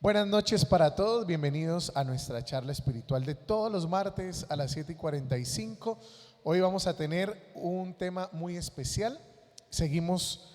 Buenas noches para todos, bienvenidos a nuestra charla espiritual de todos los martes a las 7:45. Hoy vamos a tener un tema muy especial. Seguimos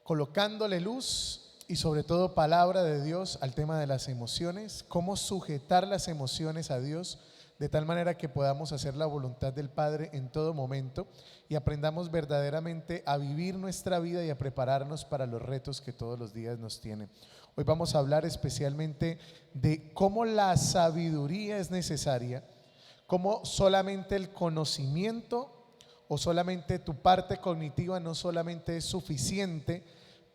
colocándole luz y sobre todo palabra de Dios al tema de las emociones, cómo sujetar las emociones a Dios de tal manera que podamos hacer la voluntad del Padre en todo momento y aprendamos verdaderamente a vivir nuestra vida y a prepararnos para los retos que todos los días nos tienen. Hoy vamos a hablar especialmente de cómo la sabiduría es necesaria, cómo solamente el conocimiento o solamente tu parte cognitiva no solamente es suficiente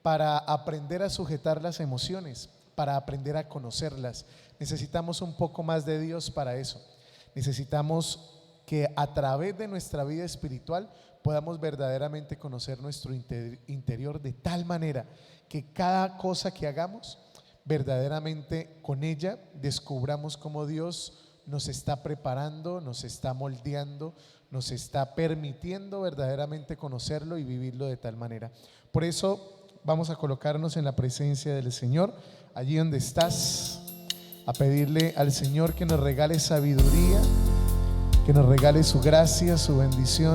para aprender a sujetar las emociones, para aprender a conocerlas. Necesitamos un poco más de Dios para eso. Necesitamos que a través de nuestra vida espiritual podamos verdaderamente conocer nuestro interior de tal manera que cada cosa que hagamos, verdaderamente con ella descubramos cómo Dios nos está preparando, nos está moldeando, nos está permitiendo verdaderamente conocerlo y vivirlo de tal manera. Por eso vamos a colocarnos en la presencia del Señor, allí donde estás, a pedirle al Señor que nos regale sabiduría, que nos regale su gracia, su bendición.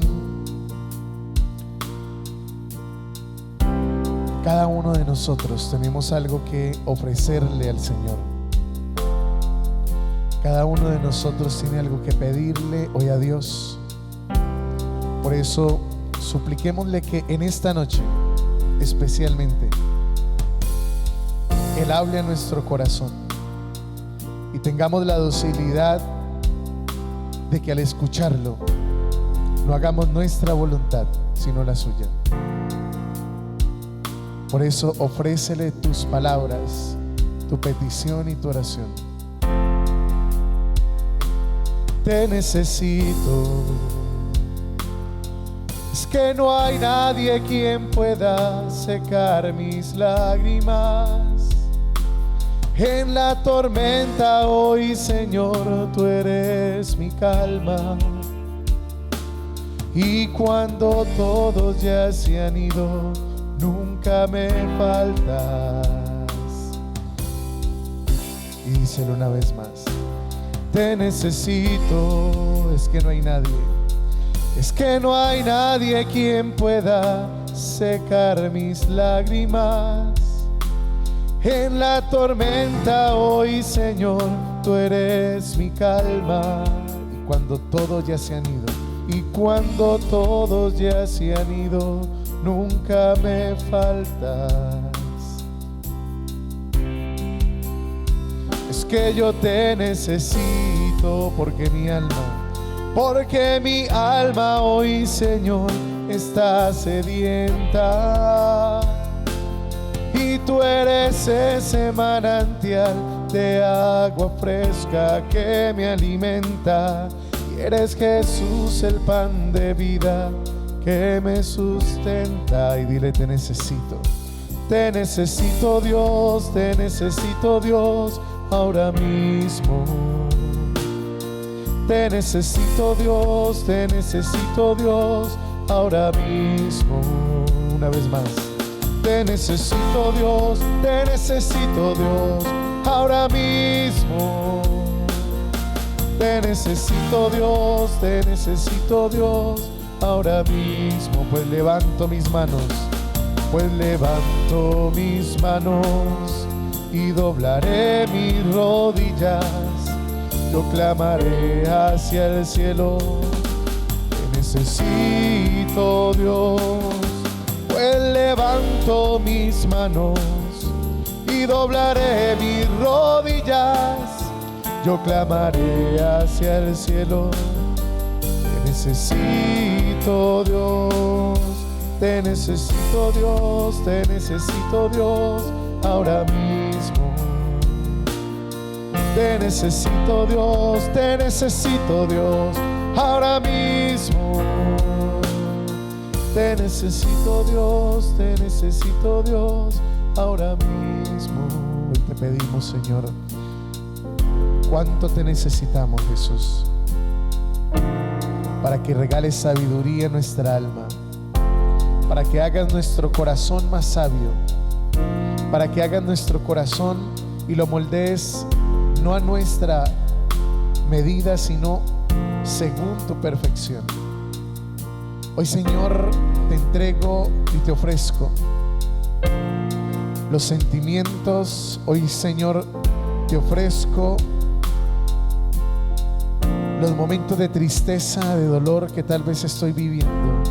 Cada uno de nosotros tenemos algo que ofrecerle al Señor. Cada uno de nosotros tiene algo que pedirle hoy a Dios. Por eso supliquémosle que en esta noche especialmente Él hable a nuestro corazón y tengamos la docilidad de que al escucharlo no hagamos nuestra voluntad sino la suya. Por eso ofrécele tus palabras, tu petición y tu oración. Te necesito, es que no hay nadie quien pueda secar mis lágrimas. En la tormenta hoy, Señor, tú eres mi calma. Y cuando todos ya se han ido, nunca me faltas. Y díselo una vez más. Te necesito, es que no hay nadie. Es que no hay nadie quien pueda secar mis lágrimas. En la tormenta hoy, Señor, tú eres mi calma. Y cuando todos ya se han ido, y cuando todos ya se han ido, nunca me faltas. Es que yo te necesito porque mi alma hoy, Señor, está sedienta. Y tú eres ese manantial de agua fresca que me alimenta. Y eres Jesús, el pan de vida que me sustenta. Y dile: te necesito Dios, te necesito Dios, ahora mismo. Te necesito Dios, ahora mismo. Una vez más. Te necesito Dios, ahora mismo. Te necesito Dios, ahora mismo. Pues levanto mis manos y doblaré mis rodillas. Yo clamaré hacia el cielo. Te necesito Dios. Pues levanto mis manos y doblaré mis rodillas. Yo clamaré hacia el cielo. Te necesito Dios, te necesito Dios, te necesito Dios, ahora mismo. Te necesito Dios, ahora mismo. Te necesito Dios, ahora mismo. Hoy te pedimos, Señor, cuánto te necesitamos, Jesús, para que regales sabiduría en nuestra alma, para que hagas nuestro corazón más sabio, para que hagas nuestro corazón y lo moldees no a nuestra medida, sino según tu perfección. Hoy, Señor, te entrego y te ofrezco los sentimientos. Hoy, Señor, te ofrezco los momentos de tristeza, de dolor que tal vez estoy viviendo.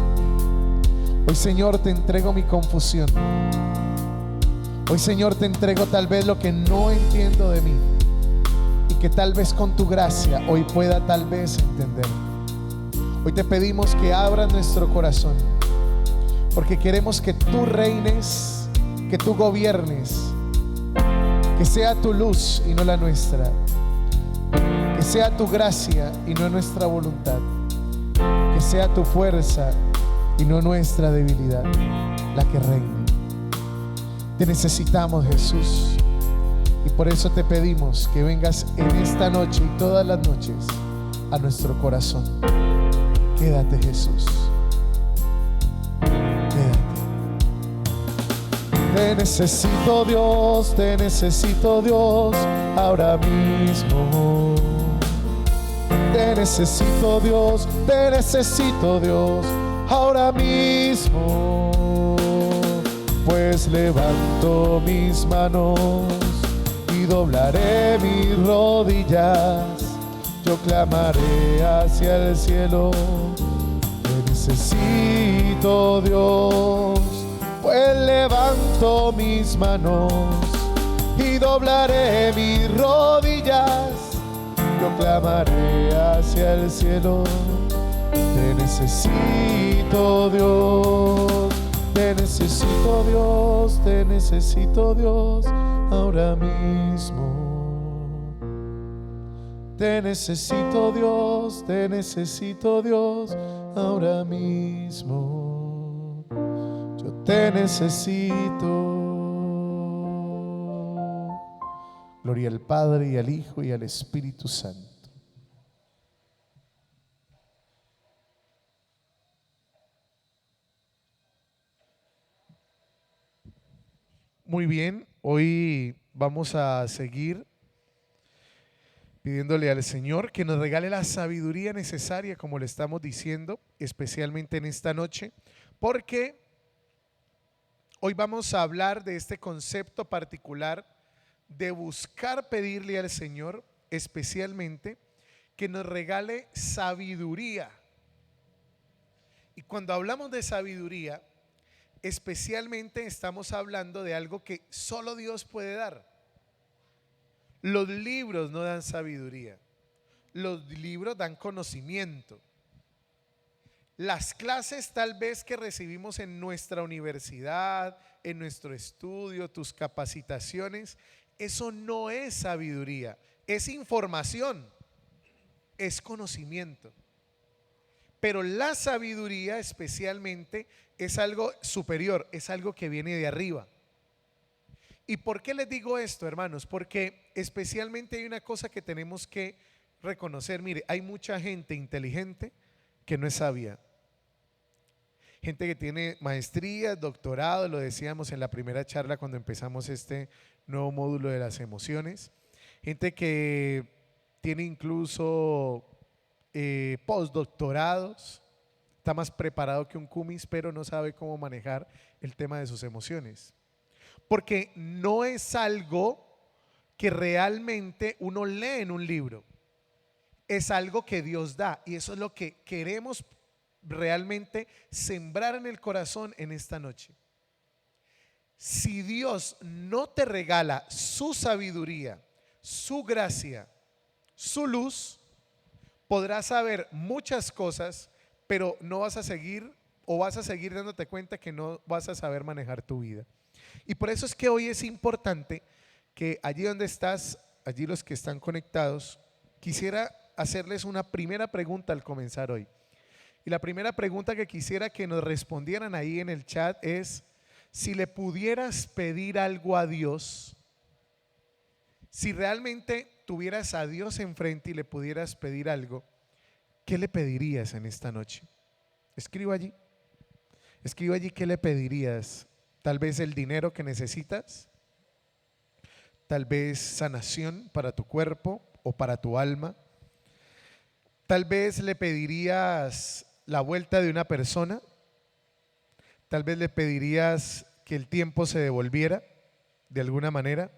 Hoy, Señor, te entrego mi confusión. Hoy, Señor, te entrego tal vez lo que no entiendo de mí, y que tal vez con tu gracia hoy pueda tal vez entender. Hoy te pedimos que abras nuestro corazón, porque queremos que tú reines, que tú gobiernes, que sea tu luz y no la nuestra, que sea tu gracia y no nuestra voluntad, que sea tu fuerza y no nuestra debilidad la que reine. Te necesitamos, Jesús, y por eso te pedimos que vengas en esta noche y todas las noches a nuestro corazón. Quédate, Jesús, quédate. Te necesito, Dios, te necesito, Dios, ahora mismo. Te necesito, Dios, te necesito, Dios, ahora mismo. Pues levanto mis manos y doblaré mis rodillas. Yo clamaré hacia el cielo. Te necesito, Dios. Pues levanto mis manos y doblaré mis rodillas. Yo clamaré hacia el cielo. Te necesito, Dios. Te necesito, Dios, te necesito, Dios, ahora mismo. Te necesito, Dios, te necesito, Dios, ahora mismo. Yo te necesito. Gloria al Padre y al Hijo y al Espíritu Santo. Muy bien, hoy vamos a seguir pidiéndole al Señor que nos regale la sabiduría necesaria, como le estamos diciendo, especialmente en esta noche, porque hoy vamos a hablar de este concepto particular de buscar pedirle al Señor, especialmente, que nos regale sabiduría. Y cuando hablamos de sabiduría, especialmente estamos hablando de algo que solo Dios puede dar. Los libros no dan sabiduría, los libros dan conocimiento. Las clases tal vez que recibimos en nuestra universidad, en nuestro estudio, tus capacitaciones, eso no es sabiduría, es información, es conocimiento. Pero la sabiduría especialmente es algo superior, es algo que viene de arriba. ¿Y por qué les digo esto, hermanos? Porque especialmente hay una cosa que tenemos que reconocer. Mire, hay mucha gente inteligente que no es sabia. Gente que tiene maestrías, doctorado, lo decíamos en la primera charla cuando empezamos este nuevo módulo de las emociones. Gente que tiene incluso postdoctorados, está más preparado que un cumis, pero no sabe cómo manejar el tema de sus emociones. Porque no es algo que realmente uno lee en un libro, es algo que Dios da, y eso es lo que queremos realmente sembrar en el corazón en esta noche. Si Dios no te regala su sabiduría, su gracia, su luz, podrás saber muchas cosas, pero no vas a seguir, o vas a seguir dándote cuenta que no vas a saber manejar tu vida. Y por eso es que hoy es importante que allí donde estás, allí los que están conectados, quisiera hacerles una primera pregunta al comenzar hoy. Y la primera pregunta que quisiera que nos respondieran ahí en el chat es: si le pudieras pedir algo a Dios, si realmente tuvieras a Dios enfrente y le pudieras pedir algo, ¿qué le pedirías en esta noche? Escriba allí qué le pedirías. Tal vez el dinero que necesitas, tal vez sanación para tu cuerpo o para tu alma. Tal vez le pedirías la vuelta de una persona, tal vez le pedirías que el tiempo se devolviera de alguna manera.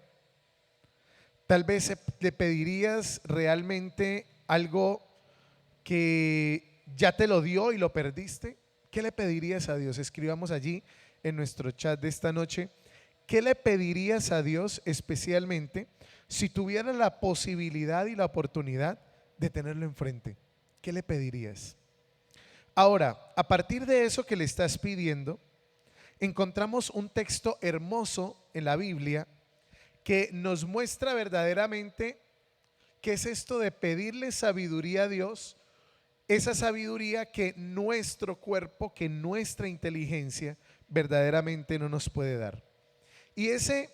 Tal vez le pedirías realmente algo que ya te lo dio y lo perdiste. ¿Qué le pedirías a Dios? Escribamos allí en nuestro chat de esta noche. ¿Qué le pedirías a Dios especialmente si tuvieras la posibilidad y la oportunidad de tenerlo enfrente? ¿Qué le pedirías? Ahora, a partir de eso que le estás pidiendo, encontramos un texto hermoso en la Biblia que nos muestra verdaderamente qué es esto de pedirle sabiduría a Dios, esa sabiduría que nuestro cuerpo, que nuestra inteligencia verdaderamente no nos puede dar. Y ese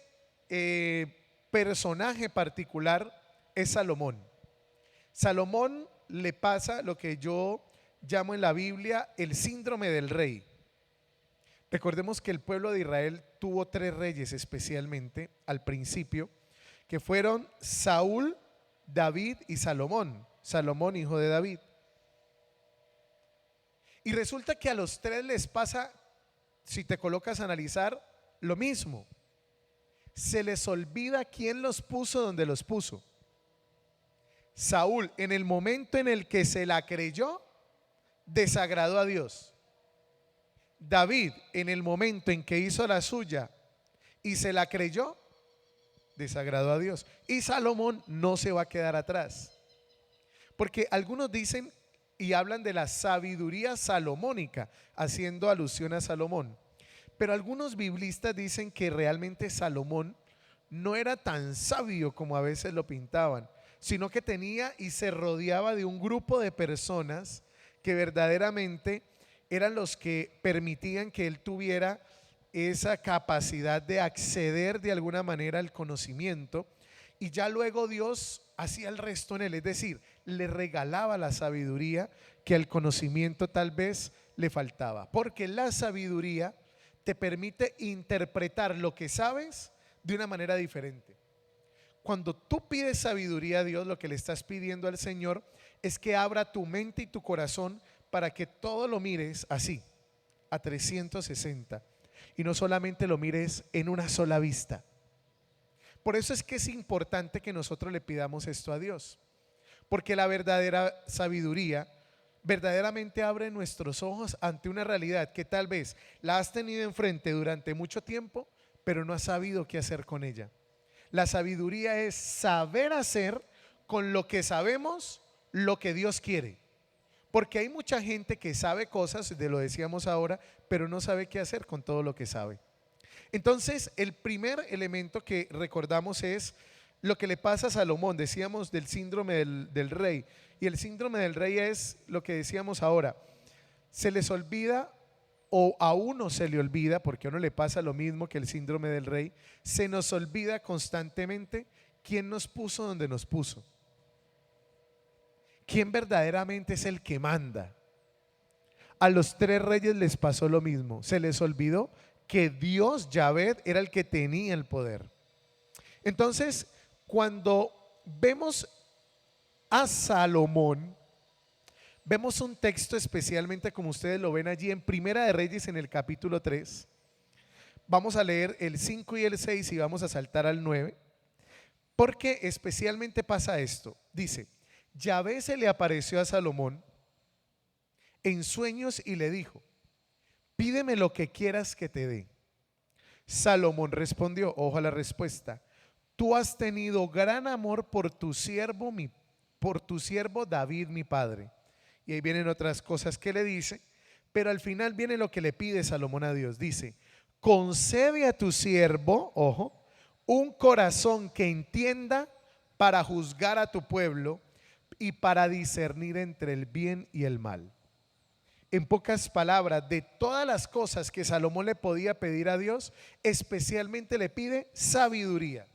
personaje particular es Salomón. Salomón le pasa lo que yo llamo en la Biblia el síndrome del rey. Recordemos que el pueblo de Israel tuvo 3 reyes especialmente al principio, que fueron Saúl, David y Salomón. Salomón, hijo de David. Y resulta que a los 3 les pasa, si te colocas a analizar, lo mismo. Se les olvida quién los puso donde los puso. Saúl, en el momento en el que se la creyó, desagradó a Dios. David, en el momento en que hizo la suya y se la creyó, desagradó a Dios. Y Salomón no se va a quedar atrás. Porque algunos dicen y hablan de la sabiduría salomónica, haciendo alusión a Salomón. Pero algunos biblistas dicen que realmente Salomón no era tan sabio como a veces lo pintaban, sino que tenía y se rodeaba de un grupo de personas que verdaderamente eran los que permitían que él tuviera esa capacidad de acceder de alguna manera al conocimiento, y ya luego Dios hacía el resto en él, es decir, le regalaba la sabiduría que al conocimiento tal vez le faltaba, porque la sabiduría te permite interpretar lo que sabes de una manera diferente. Cuando tú pides sabiduría a Dios, lo que le estás pidiendo al Señor es que abra tu mente y tu corazón para que todo lo mires así, a 360, y no solamente lo mires en una sola vista. Por eso es que es importante que nosotros le pidamos esto a Dios, porque la verdadera sabiduría verdaderamente abre nuestros ojos ante una realidad que tal vez la has tenido enfrente durante mucho tiempo, pero no has sabido qué hacer con ella. La sabiduría es saber hacer con lo que sabemos lo que Dios quiere. Porque hay mucha gente que sabe cosas, de lo decíamos ahora, pero no sabe qué hacer con todo lo que sabe. Entonces, el primer elemento que recordamos es lo que le pasa a Salomón. Decíamos del síndrome del rey. Y el síndrome del rey es lo que decíamos ahora. Se les olvida, o a uno se le olvida, porque a uno le pasa lo mismo que el síndrome del rey. Se nos olvida constantemente quién nos puso donde nos puso. ¿Quién verdaderamente es el que manda? A los 3 reyes les pasó lo mismo. Se les olvidó que Dios, Yahvé, era el que tenía el poder. Entonces, cuando vemos a Salomón, vemos un texto especialmente como ustedes lo ven allí en Primera de Reyes en el capítulo 3. Vamos a leer el 5 y el 6 y vamos a saltar al 9, porque especialmente pasa esto. Dice: Yahvé se le apareció a Salomón en sueños y le dijo: pídeme lo que quieras que te dé. Salomón respondió, ojo a la respuesta: tú has tenido gran amor por tu siervo David mi padre. Y ahí vienen otras cosas que le dice, pero al final viene lo que le pide Salomón a Dios. Dice: concede a tu siervo, ojo, un corazón que entienda para juzgar a tu pueblo y para discernir entre el bien y el mal. En pocas palabras, de todas las cosas que Salomón le podía pedir a Dios, especialmente le pide sabiduría.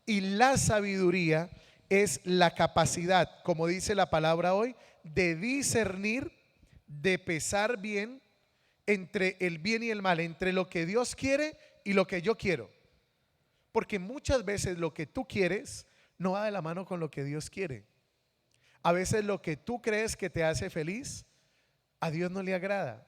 Y la sabiduría es la capacidad, como dice la palabra hoy, de discernir, de pesar bien entre el bien y el mal, entre lo que Dios quiere y lo que yo quiero. Porque muchas veces lo que tú quieres no va de la mano con lo que Dios quiere. A veces lo que tú crees que te hace feliz, a Dios no le agrada.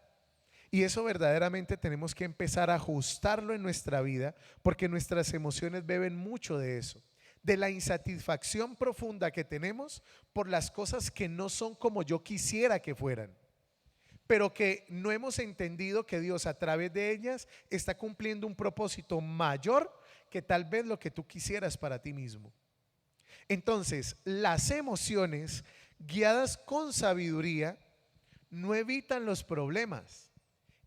Y eso verdaderamente tenemos que empezar a ajustarlo en nuestra vida, porque nuestras emociones beben mucho de eso, de la insatisfacción profunda que tenemos por las cosas que no son como yo quisiera que fueran, pero que no hemos entendido que Dios a través de ellas está cumpliendo un propósito mayor que tal vez lo que tú quisieras para ti mismo. Entonces, las emociones guiadas con sabiduría no evitan los problemas.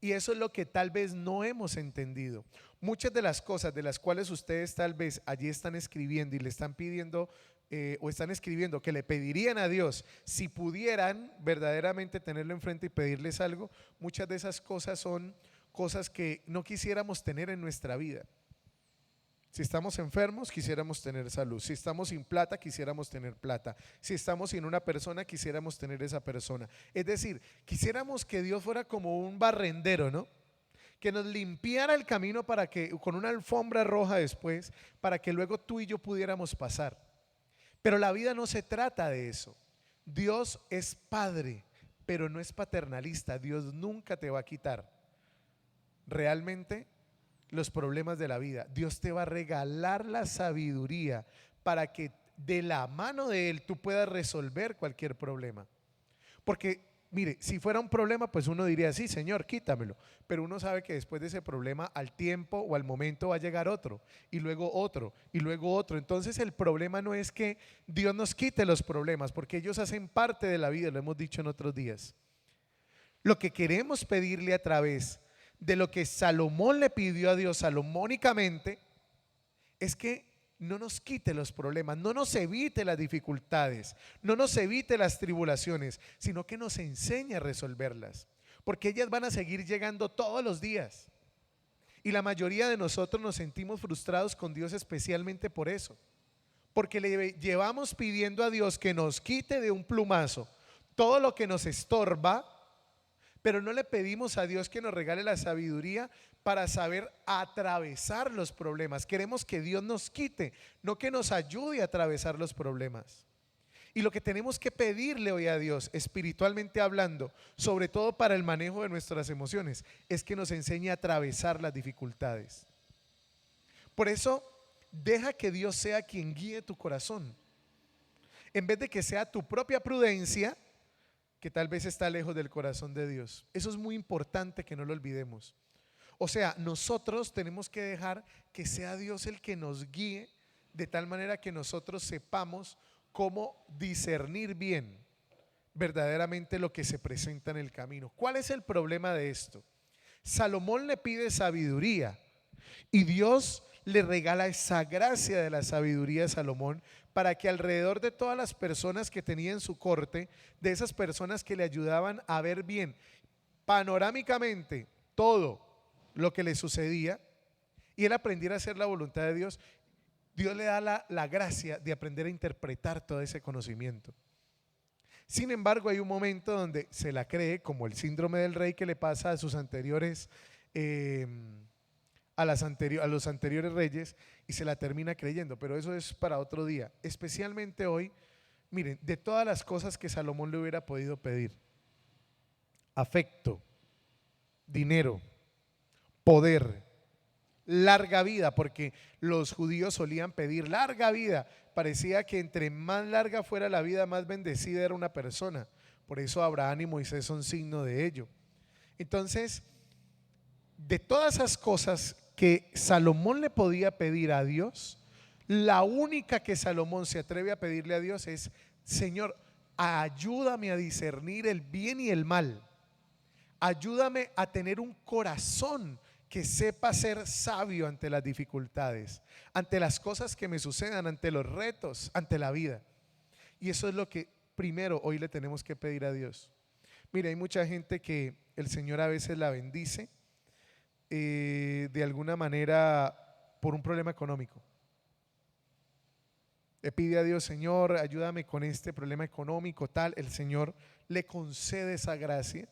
Y eso es lo que tal vez no hemos entendido. Muchas de las cosas de las cuales ustedes tal vez allí están escribiendo y le están pidiendo o están escribiendo que le pedirían a Dios, si pudieran verdaderamente tenerlo enfrente y pedirles algo, muchas de esas cosas son cosas que no quisiéramos tener en nuestra vida. Si estamos enfermos, quisiéramos tener salud. Si estamos sin plata, quisiéramos tener plata. Si estamos sin una persona, quisiéramos tener esa persona. Es decir, quisiéramos que Dios fuera como un barrendero, ¿no? Que nos limpiara el camino para que, con una alfombra roja después, para que luego tú y yo pudiéramos pasar. Pero la vida no se trata de eso. Dios es padre, pero no es paternalista. Dios nunca te va a quitar realmente los problemas de la vida. Dios te va a regalar la sabiduría para que de la mano de Él tú puedas resolver cualquier problema. Porque mire, si fuera un problema, pues uno diría, sí, Señor, quítamelo. Pero uno sabe que después de ese problema, al tiempo o al momento va a llegar otro, y luego otro, y luego otro. Entonces el problema no es que Dios nos quite los problemas, porque ellos hacen parte de la vida, lo hemos dicho en otros días. Lo que queremos pedirle a través de lo que Salomón le pidió a Dios salomónicamente es que no nos quite los problemas, no nos evite las dificultades, no nos evite las tribulaciones, sino que nos enseñe a resolverlas, porque ellas van a seguir llegando todos los días. Y la mayoría de nosotros nos sentimos frustrados con Dios especialmente por eso, porque le llevamos pidiendo a Dios que nos quite de un plumazo todo lo que nos estorba, pero no le pedimos a Dios que nos regale la sabiduría para saber atravesar los problemas. Queremos que Dios nos quite, no que nos ayude a atravesar los problemas. Y lo que tenemos que pedirle hoy a Dios, espiritualmente hablando, sobre todo para el manejo de nuestras emociones, es que nos enseñe a atravesar las dificultades. Por eso, deja que Dios sea quien guíe tu corazón, en vez de que sea tu propia prudencia, que tal vez está lejos del corazón de Dios. Eso es muy importante que no lo olvidemos. O sea, nosotros tenemos que dejar que sea Dios el que nos guíe, de tal manera que nosotros sepamos cómo discernir bien verdaderamente lo que se presenta en el camino. ¿Cuál es el problema de esto? Salomón le pide sabiduría y Dios le regala esa gracia de la sabiduría a Salomón, para que alrededor de todas las personas que tenía en su corte, de esas personas que le ayudaban a ver bien panorámicamente todo lo que le sucedía, y él aprendiera a hacer la voluntad de Dios, Dios le da la gracia de aprender a interpretar todo ese conocimiento. Sin embargo, hay un momento donde se la cree, como el síndrome del rey que le pasa a sus anteriores a los anteriores reyes, y se la termina creyendo, pero eso es para otro día. Especialmente hoy, miren, de todas las cosas que Salomón le hubiera podido pedir: afecto, dinero, poder, larga vida, porque los judíos solían pedir larga vida. Parecía que entre más larga fuera la vida, más bendecida era una persona. Por eso Abraham y Moisés son signo de ello. Entonces, de todas esas cosas que Salomón le podía pedir a Dios, la única que Salomón se atreve a pedirle a Dios es: Señor, ayúdame a discernir el bien y el mal. Ayúdame a tener un corazón que sepa ser sabio ante las dificultades, ante las cosas que me sucedan, ante los retos, ante la vida. Y eso es lo que primero hoy le tenemos que pedir a Dios. Mire, hay mucha gente que el Señor a veces la bendice de alguna manera por un problema económico. Le pide a Dios: Señor, ayúdame con este problema económico, tal. El Señor le concede esa gracia,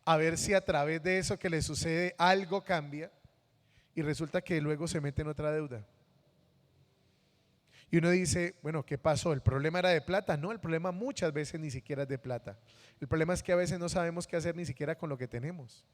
a ver si a través de eso que le sucede algo cambia. y resulta que luego se mete en otra deuda. Y uno dice, bueno, ¿qué pasó? ¿El problema era de plata? No, el problema muchas veces ni siquiera es de plata. El problema es que a veces no sabemos qué hacer ni siquiera con lo que tenemos.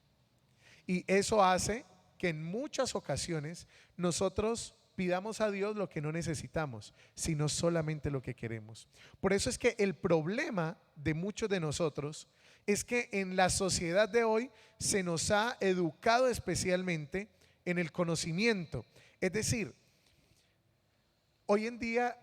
Y eso hace que en muchas ocasiones nosotros pidamos a Dios lo que no necesitamos, sino solamente lo que queremos. Por eso es que el problema de muchos de nosotros es que en la sociedad de hoy se nos ha educado especialmente en el conocimiento. Es decir, hoy en día,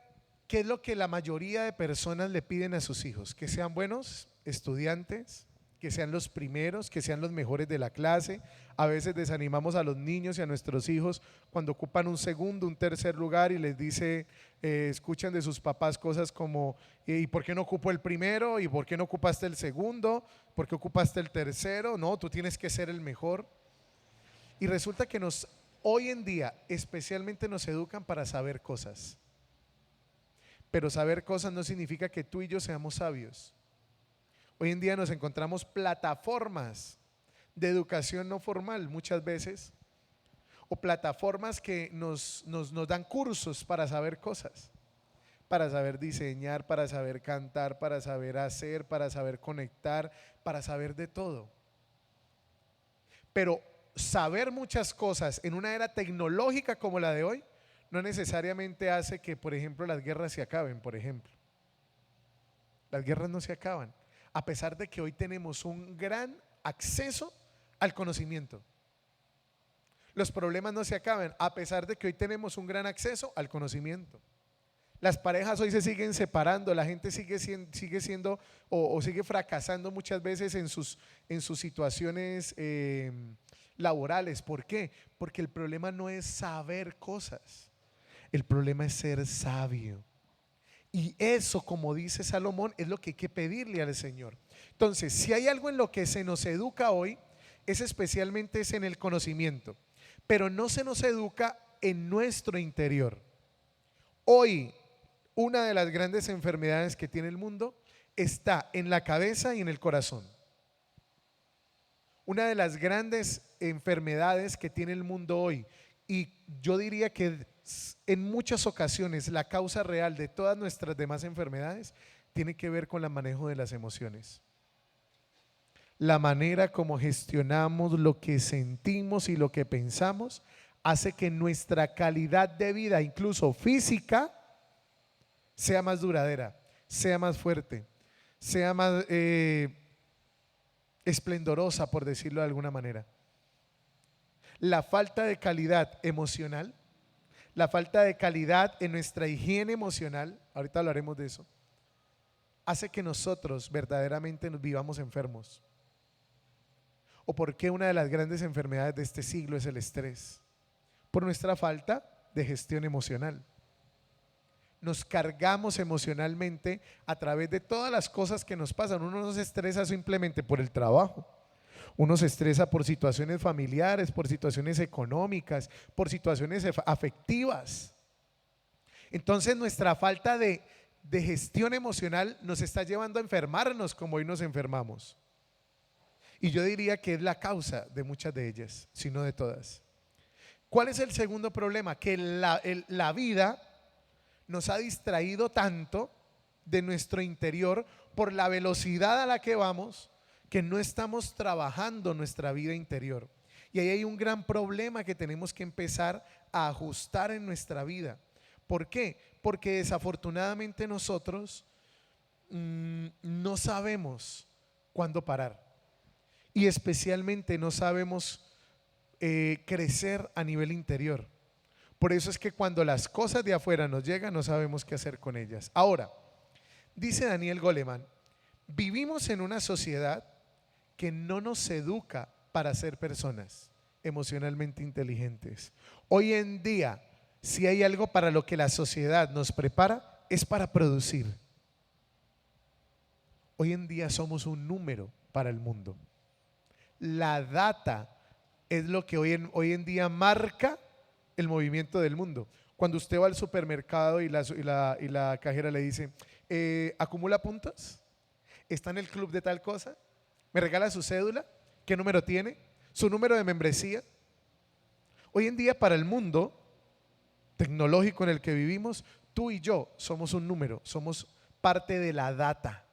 ¿qué es lo que la mayoría de personas le piden a sus hijos? Que sean buenos estudiantes, que sean los primeros, que sean los mejores de la clase. A veces desanimamos a los niños y a nuestros hijos cuando ocupan un segundo, un tercer lugar y les dice, escuchan de sus papás cosas como, ¿y por qué no ocupo el primero? ¿Y por qué no ocupaste el segundo? ¿Por qué ocupaste el tercero? No, tú tienes que ser el mejor. Y resulta que hoy en día especialmente nos educan para saber cosas. Pero saber cosas no significa que tú y yo seamos sabios. Hoy en día nos encontramos plataformas de educación no formal muchas veces, o plataformas que nos dan cursos para saber cosas, para saber diseñar, para saber cantar, para saber hacer, para saber conectar, para saber de todo. Pero saber muchas cosas en una era tecnológica como la de hoy no necesariamente hace que, por ejemplo, las guerras se acaben. Por ejemplo, las guerras no se acaban, a pesar de que hoy tenemos un gran acceso al conocimiento. Los problemas no se acaban, a pesar de que hoy tenemos un gran acceso al conocimiento. Las parejas hoy se siguen separando, la gente sigue siendo o sigue fracasando muchas veces en sus situaciones laborales. ¿Por qué? Porque el problema no es saber cosas, el problema es ser sabio. Y eso, como dice Salomón, es lo que hay que pedirle al Señor. Entonces, si hay algo en lo que se nos educa hoy, es especialmente en el conocimiento, pero no se nos educa en nuestro interior. Hoy, una de las grandes enfermedades que tiene el mundo está en la cabeza y en el corazón. Una de las grandes enfermedades que tiene el mundo hoy, y yo diría que en muchas ocasiones la causa real de todas nuestras demás enfermedades tiene que ver con el manejo de las emociones. La manera como gestionamos lo que sentimos y lo que pensamos hace que nuestra calidad de vida, incluso física, sea más duradera, sea más fuerte, sea más esplendorosa, por decirlo de alguna manera. La falta de calidad emocional, la falta de calidad en nuestra higiene emocional, ahorita hablaremos de eso, hace que nosotros verdaderamente nos vivamos enfermos. ¿O por qué una de las grandes enfermedades de este siglo es el estrés? Por nuestra falta de gestión emocional. Nos cargamos emocionalmente a través de todas las cosas que nos pasan. Uno no se estresa simplemente por el trabajo. Uno se estresa por situaciones familiares, por situaciones económicas, por situaciones afectivas. Entonces nuestra falta de gestión emocional nos está llevando a enfermarnos como hoy nos enfermamos. Y yo diría que es la causa de muchas de ellas, si no de todas. ¿Cuál es el segundo problema? Que la vida nos ha distraído tanto de nuestro interior por la velocidad a la que vamos, que no estamos trabajando nuestra vida interior. Y ahí hay un gran problema que tenemos que empezar a ajustar en nuestra vida. ¿Por qué? Porque desafortunadamente nosotros no sabemos cuándo parar. Y especialmente no sabemos crecer a nivel interior. Por eso es que cuando las cosas de afuera nos llegan, no sabemos qué hacer con ellas. Ahora, dice Daniel Goleman, vivimos en una sociedad que no nos educa para ser personas emocionalmente inteligentes. Hoy en día, si hay algo para lo que la sociedad nos prepara, es para producir. Hoy en día somos un número para el mundo. La data es lo que hoy en día marca el movimiento del mundo. Cuando usted va al supermercado y la cajera le dice, ¿acumula puntos? ¿Está en el club de tal cosa? ¿Me regala su cédula? ¿Qué número tiene? ¿Su número de membresía? Hoy en día para el mundo tecnológico en el que vivimos, tú y yo somos un número, somos parte de la data,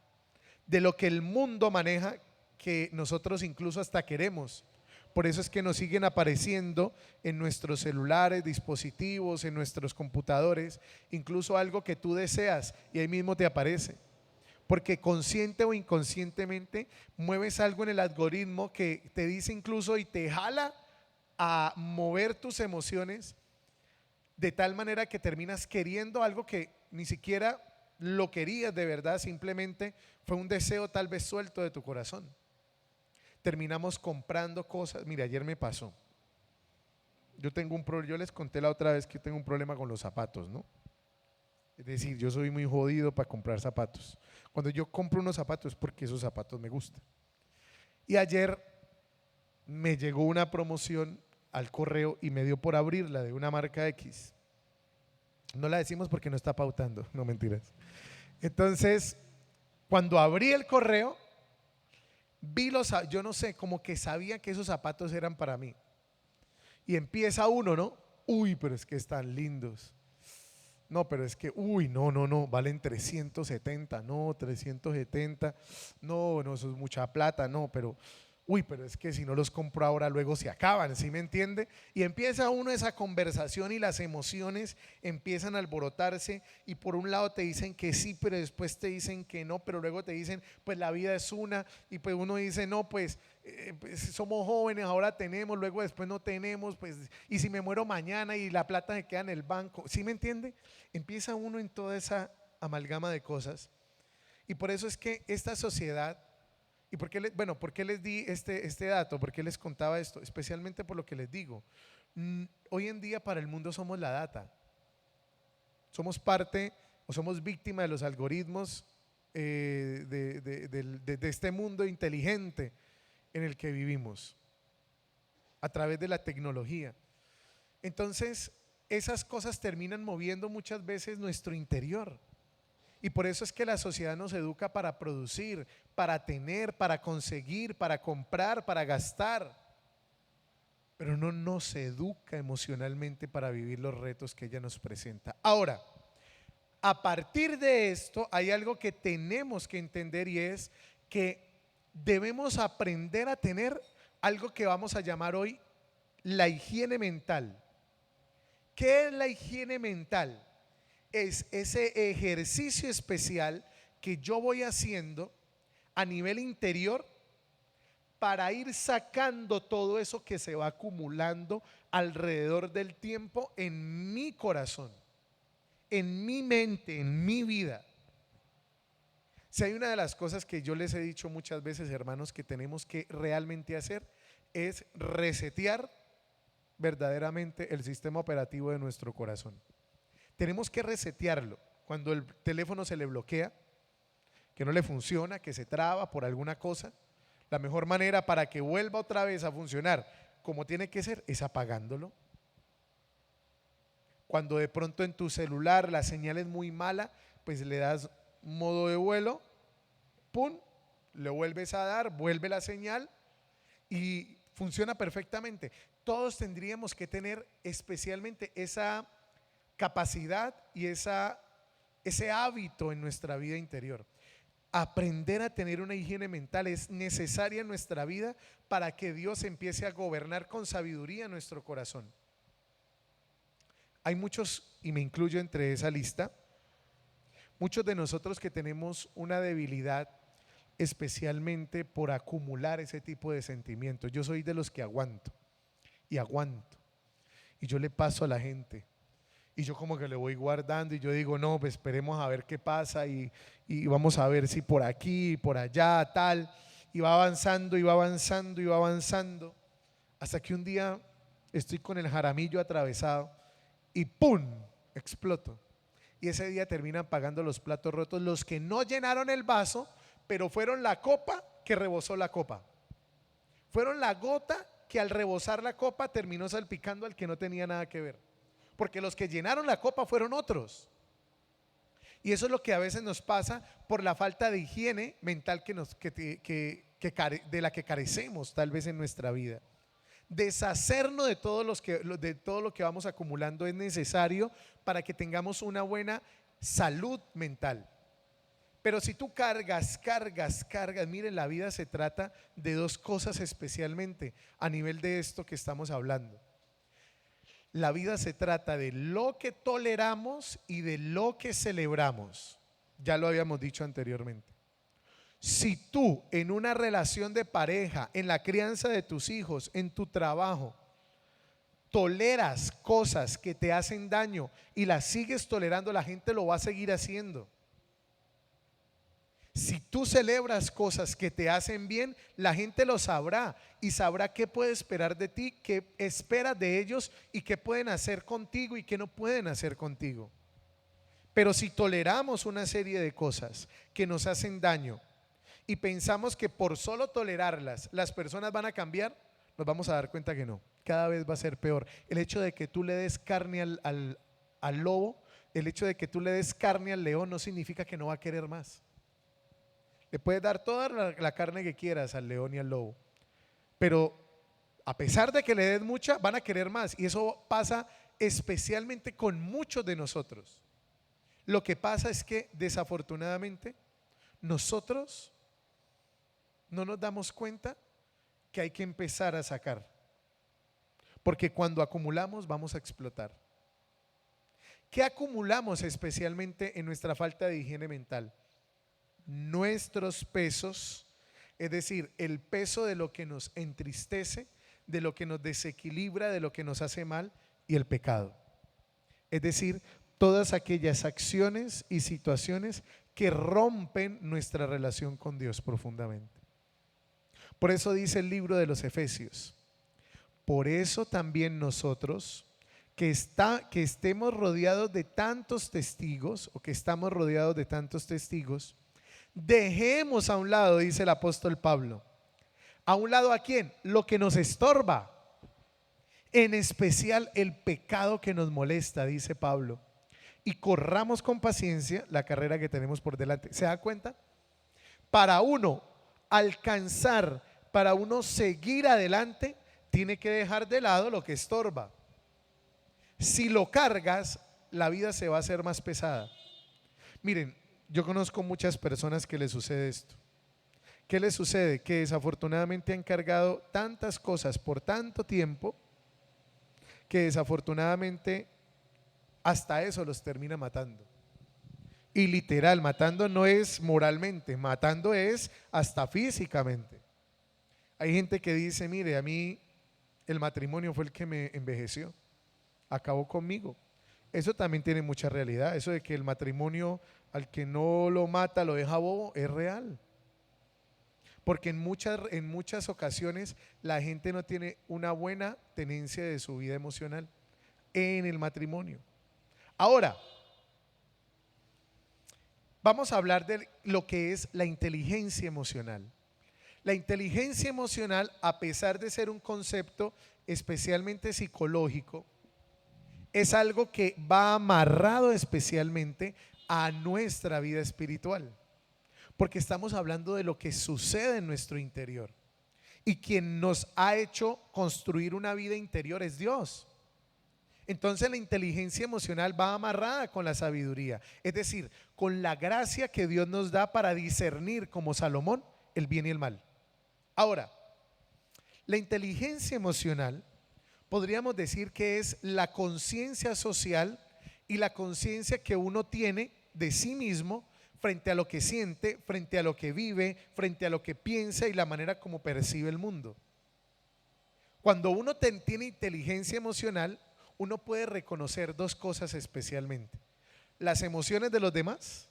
de lo que el mundo maneja, que nosotros incluso hasta queremos. Por eso es que nos siguen apareciendo en nuestros celulares, dispositivos, en nuestros computadores, incluso algo que tú deseas y ahí mismo te aparece. Porque consciente o inconscientemente mueves algo en el algoritmo que te dice incluso y te jala a mover tus emociones de tal manera que terminas queriendo algo que ni siquiera lo querías de verdad, simplemente fue un deseo tal vez suelto de tu corazón. Terminamos comprando cosas. Mira, ayer me pasó. Yo les conté la otra vez que tengo un problema con los zapatos, ¿no? Es decir, yo soy muy jodido para comprar zapatos. Cuando yo compro unos zapatos es porque esos zapatos me gustan. Y ayer me llegó una promoción al correo y me dio por abrirla de una marca X. No la decimos porque no está pautando, no mentiras. Entonces, cuando abrí el correo, yo no sé, como que sabía que esos zapatos eran para mí. Y empieza uno, ¿no? Uy, pero es que están lindos. No, pero es que, uy, no, valen 370, no, 370, no, eso es mucha plata, no, pero, uy, pero es que si no los compro ahora luego se acaban, ¿sí me entiende? Y empieza uno esa conversación y las emociones empiezan a alborotarse y por un lado te dicen que sí, pero después te dicen que no, pero luego te dicen, pues la vida es una y pues uno dice, no, pues somos jóvenes, ahora tenemos, luego después no tenemos, pues y si me muero mañana y la plata se queda en el banco, ¿sí me entiende? Empieza uno en toda esa amalgama de cosas y por eso es que esta sociedad, y por qué ¿por qué les di este dato? ¿Por qué les contaba esto? Especialmente por lo que les digo, hoy en día para el mundo somos la data, somos parte o somos víctima de los algoritmos de este mundo inteligente en el que vivimos a través de la tecnología. Entonces, esas cosas terminan moviendo muchas veces nuestro interior. Y por eso es que la sociedad nos educa para producir, para tener, para conseguir, para comprar, para gastar. Pero no nos educa emocionalmente para vivir los retos que ella nos presenta. Ahora, a partir de esto hay algo que tenemos que entender y es que debemos aprender a tener algo que vamos a llamar hoy la higiene mental. ¿Qué es la higiene mental? Es ese ejercicio especial que yo voy haciendo a nivel interior para ir sacando todo eso que se va acumulando alrededor del tiempo en mi corazón, en mi mente, en mi vida. Si hay una de las cosas que yo les he dicho muchas veces, hermanos, que tenemos que realmente hacer es resetear verdaderamente el sistema operativo de nuestro corazón. Tenemos que resetearlo. Cuando el teléfono se le bloquea, que no le funciona, que se traba por alguna cosa, la mejor manera para que vuelva otra vez a funcionar como tiene que ser es apagándolo. Cuando de pronto en tu celular la señal es muy mala, pues le das modo de vuelo, pum, le vuelves a dar, vuelve la señal y funciona perfectamente. Todos tendríamos que tener especialmente esa capacidad y ese hábito en nuestra vida interior. Aprender a tener una higiene mental es necesaria en nuestra vida para que Dios empiece a gobernar con sabiduría nuestro corazón. Hay muchos, y me incluyo entre esa lista, muchos de nosotros que tenemos una debilidad especialmente por acumular ese tipo de sentimientos. Yo soy de los que aguanto y aguanto y yo le paso a la gente y yo como que le voy guardando y yo digo no, pues esperemos a ver qué pasa y vamos a ver si por aquí, por allá, tal, y va avanzando y va avanzando y va avanzando hasta que un día estoy con el jaramillo atravesado y ¡pum!, exploto. Y ese día terminan pagando los platos rotos los que no llenaron el vaso, pero fueron la copa que rebosó la copa. Fueron la gota que al rebosar la copa terminó salpicando al que no tenía nada que ver. Porque los que llenaron la copa fueron otros. Y eso es lo que a veces nos pasa por la falta de higiene mental de la que carecemos tal vez en nuestra vida. Deshacernos de todo lo que vamos acumulando es necesario para que tengamos una buena salud mental. Pero si tú cargas, mire, la vida se trata de dos cosas especialmente a nivel de esto que estamos hablando. La vida se trata de lo que toleramos y de lo que celebramos. Ya lo habíamos dicho anteriormente. Si tú en una relación de pareja, en la crianza de tus hijos, en tu trabajo, toleras cosas que te hacen daño y las sigues tolerando, la gente lo va a seguir haciendo. Si tú celebras cosas que te hacen bien, la gente lo sabrá y sabrá qué puede esperar de ti, qué espera de ellos y qué pueden hacer contigo y qué no pueden hacer contigo. Pero si toleramos una serie de cosas que nos hacen daño y pensamos que por solo tolerarlas las personas van a cambiar, nos vamos a dar cuenta que no, cada vez va a ser peor. El hecho de que tú le des carne al lobo, el hecho de que tú le des carne al león no significa que no va a querer más. Le puedes dar toda la carne que quieras al león y al lobo, pero a pesar de que le des mucha, van a querer más. Y eso pasa especialmente con muchos de nosotros. Lo que pasa es que desafortunadamente nosotros no nos damos cuenta que hay que empezar a sacar, porque cuando acumulamos vamos a explotar. ¿Qué acumulamos especialmente en nuestra falta de higiene mental? Nuestros pesos, es decir, el peso de lo que nos entristece, de lo que nos desequilibra, de lo que nos hace mal, y el pecado. Es decir, todas aquellas acciones y situaciones que rompen nuestra relación con Dios profundamente. Por eso dice el libro de los Efesios: por eso también nosotros, que estemos rodeados de tantos testigos, o que estamos rodeados de tantos testigos, dejemos a un lado, dice el apóstol Pablo. ¿A un lado a quién? Lo que nos estorba, en especial el pecado que nos molesta, dice Pablo, y corramos con paciencia la carrera que tenemos por delante. ¿Se da cuenta? Para uno alcanzar, para uno seguir adelante, tiene que dejar de lado lo que estorba. Si lo cargas, la vida se va a hacer más pesada. Miren, yo conozco muchas personas que les sucede esto. ¿Qué les sucede? Que desafortunadamente han cargado tantas cosas por tanto tiempo que desafortunadamente hasta eso los termina matando. Y literal, matando no es moralmente, matando es hasta físicamente. Hay gente que dice: mire, a mí el matrimonio fue el que me envejeció, acabó conmigo. Eso también tiene mucha realidad. Eso de que el matrimonio al que no lo mata lo deja bobo es real. Porque en muchas ocasiones la gente no tiene una buena tenencia de su vida emocional en el matrimonio. Ahora, vamos a hablar de lo que es la inteligencia emocional. La inteligencia emocional, a pesar de ser un concepto especialmente psicológico, es algo que va amarrado especialmente a nuestra vida espiritual, porque estamos hablando de lo que sucede en nuestro interior, y quien nos ha hecho construir una vida interior es Dios. Entonces la inteligencia emocional va amarrada con la sabiduría, es decir, con la gracia que Dios nos da para discernir, como Salomón, el bien y el mal. Ahora, la inteligencia emocional podríamos decir que es la conciencia social y la conciencia que uno tiene de sí mismo frente a lo que siente, frente a lo que vive, frente a lo que piensa y la manera como percibe el mundo. Cuando uno tiene inteligencia emocional, uno puede reconocer dos cosas especialmente: las emociones de los demás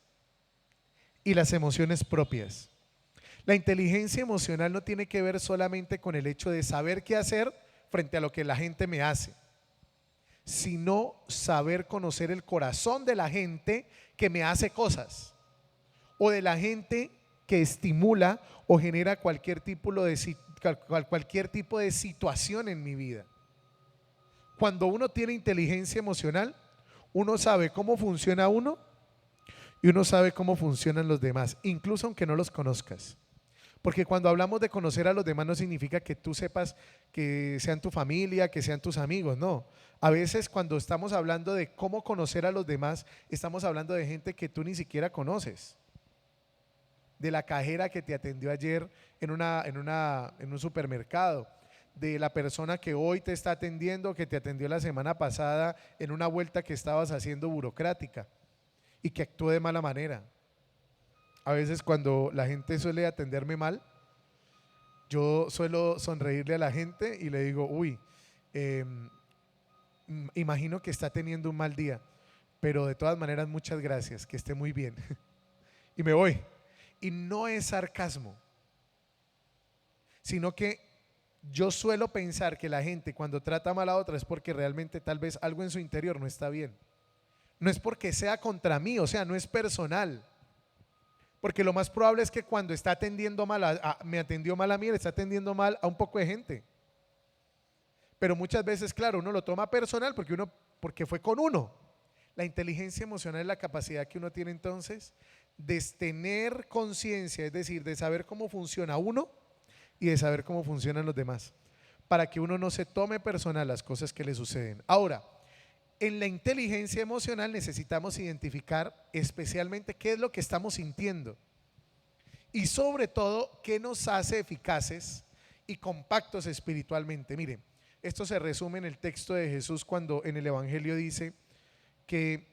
y las emociones propias. La inteligencia emocional no tiene que ver solamente con el hecho de saber qué hacer frente a lo que la gente me hace, sino saber conocer el corazón de la gente que me hace cosas, o de la gente que estimula o genera cualquier tipo de situación en mi vida. Cuando uno tiene inteligencia emocional, uno sabe cómo funciona uno y uno sabe cómo funcionan los demás, incluso aunque no los conozcas. Porque cuando hablamos de conocer a los demás no significa que tú sepas que sean tu familia, que sean tus amigos, no. A veces cuando estamos hablando de cómo conocer a los demás, estamos hablando de gente que tú ni siquiera conoces. De la cajera que te atendió ayer en un supermercado, de la persona que hoy te está atendiendo, que te atendió la semana pasada en una vuelta que estabas haciendo burocrática y que actuó de mala manera. A veces cuando la gente suele atenderme mal, yo suelo sonreírle a la gente y le digo, uy, eh, imagino que está teniendo un mal día, pero de todas maneras muchas gracias, que esté muy bien. Y me voy. Y no es sarcasmo, sino que yo suelo pensar que la gente cuando trata mal a otra es porque realmente tal vez algo en su interior no está bien. No es porque sea contra mí, o sea, no es personal. Porque lo más probable es que cuando está atendiendo mal, me atendió mal a mí, le está atendiendo mal a un poco de gente. Pero muchas veces, claro, uno lo toma personal porque fue con uno. La inteligencia emocional es la capacidad que uno tiene entonces de tener conciencia, es decir, de saber cómo funciona uno y de saber cómo funcionan los demás, para que uno no se tome personal las cosas que le suceden. Ahora, en la inteligencia emocional necesitamos identificar especialmente qué es lo que estamos sintiendo y sobre todo qué nos hace eficaces y compactos espiritualmente. Miren, esto se resume en el texto de Jesús cuando en el Evangelio dice que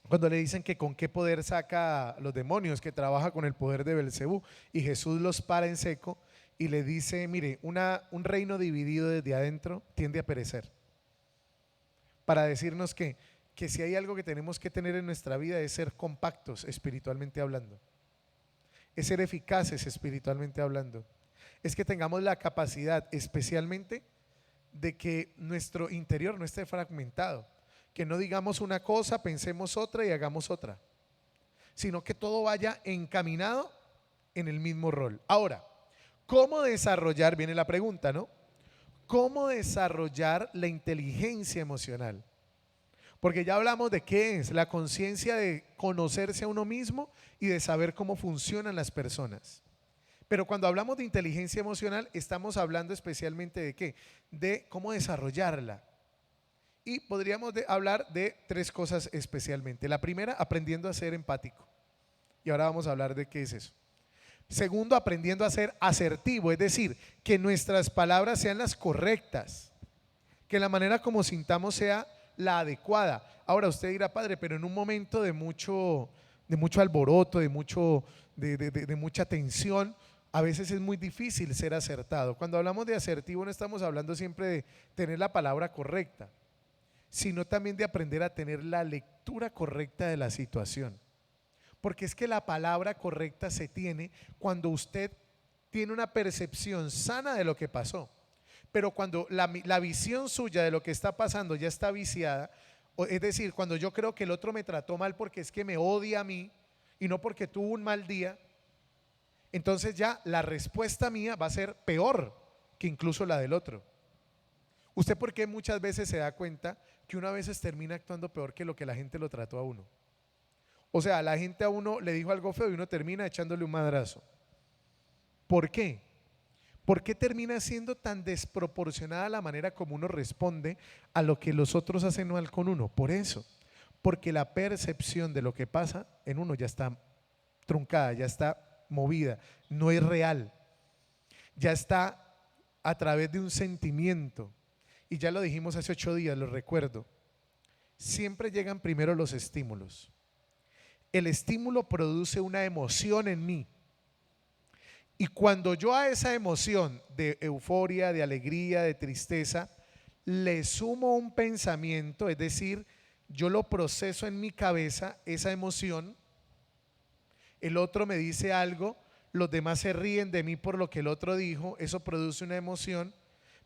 cuando le dicen que con qué poder saca los demonios, que trabaja con el poder de Belcebú, y Jesús los para en seco y le dice, mire, un reino dividido desde adentro tiende a perecer. Para decirnos que si hay algo que tenemos que tener en nuestra vida es ser compactos espiritualmente hablando, es ser eficaces espiritualmente hablando, es que tengamos la capacidad especialmente de que nuestro interior no esté fragmentado, que no digamos una cosa, pensemos otra y hagamos otra, sino que todo vaya encaminado en el mismo rol. Ahora, ¿cómo desarrollar? Viene la pregunta, ¿no? ¿Cómo desarrollar la inteligencia emocional? Porque ya hablamos de qué es la conciencia de conocerse a uno mismo y de saber cómo funcionan las personas. Pero cuando hablamos de inteligencia emocional, estamos hablando especialmente de qué, de cómo desarrollarla. Y podríamos hablar de tres cosas especialmente. La primera, aprendiendo a ser empático. Y ahora vamos a hablar de qué es eso. Segundo, aprendiendo a ser asertivo, es decir, que nuestras palabras sean las correctas, que la manera como sintamos sea la adecuada. Ahora usted dirá, padre, pero en un momento de mucho alboroto, de mucha tensión, a veces es muy difícil ser acertado. Cuando hablamos de asertivo no estamos hablando siempre de tener la palabra correcta, sino también de aprender a tener la lectura correcta de la situación. Porque es que la palabra correcta se tiene cuando usted tiene una percepción sana de lo que pasó. Pero cuando la visión suya de lo que está pasando ya está viciada, es decir, cuando yo creo que el otro me trató mal porque es que me odia a mí y no porque tuvo un mal día, entonces ya la respuesta mía va a ser peor que incluso la del otro. ¿Usted por qué muchas veces se da cuenta que uno a veces termina actuando peor que lo que la gente lo trató a uno? O sea, la gente a uno le dijo algo feo y uno termina echándole un madrazo. ¿Por qué? ¿Por qué termina siendo tan desproporcionada la manera como uno responde a lo que los otros hacen mal con uno? Por eso, porque la percepción de lo que pasa en uno ya está truncada, ya está movida, no es real, ya está a través de un sentimiento. Y ya lo dijimos hace 8 días, lo recuerdo. Siempre llegan primero los estímulos. El estímulo produce una emoción en mí. Y cuando yo a esa emoción de euforia, de alegría, de tristeza, le sumo un pensamiento, es decir, yo lo proceso en mi cabeza, esa emoción, el otro me dice algo, los demás se ríen de mí por lo que el otro dijo, eso produce una emoción,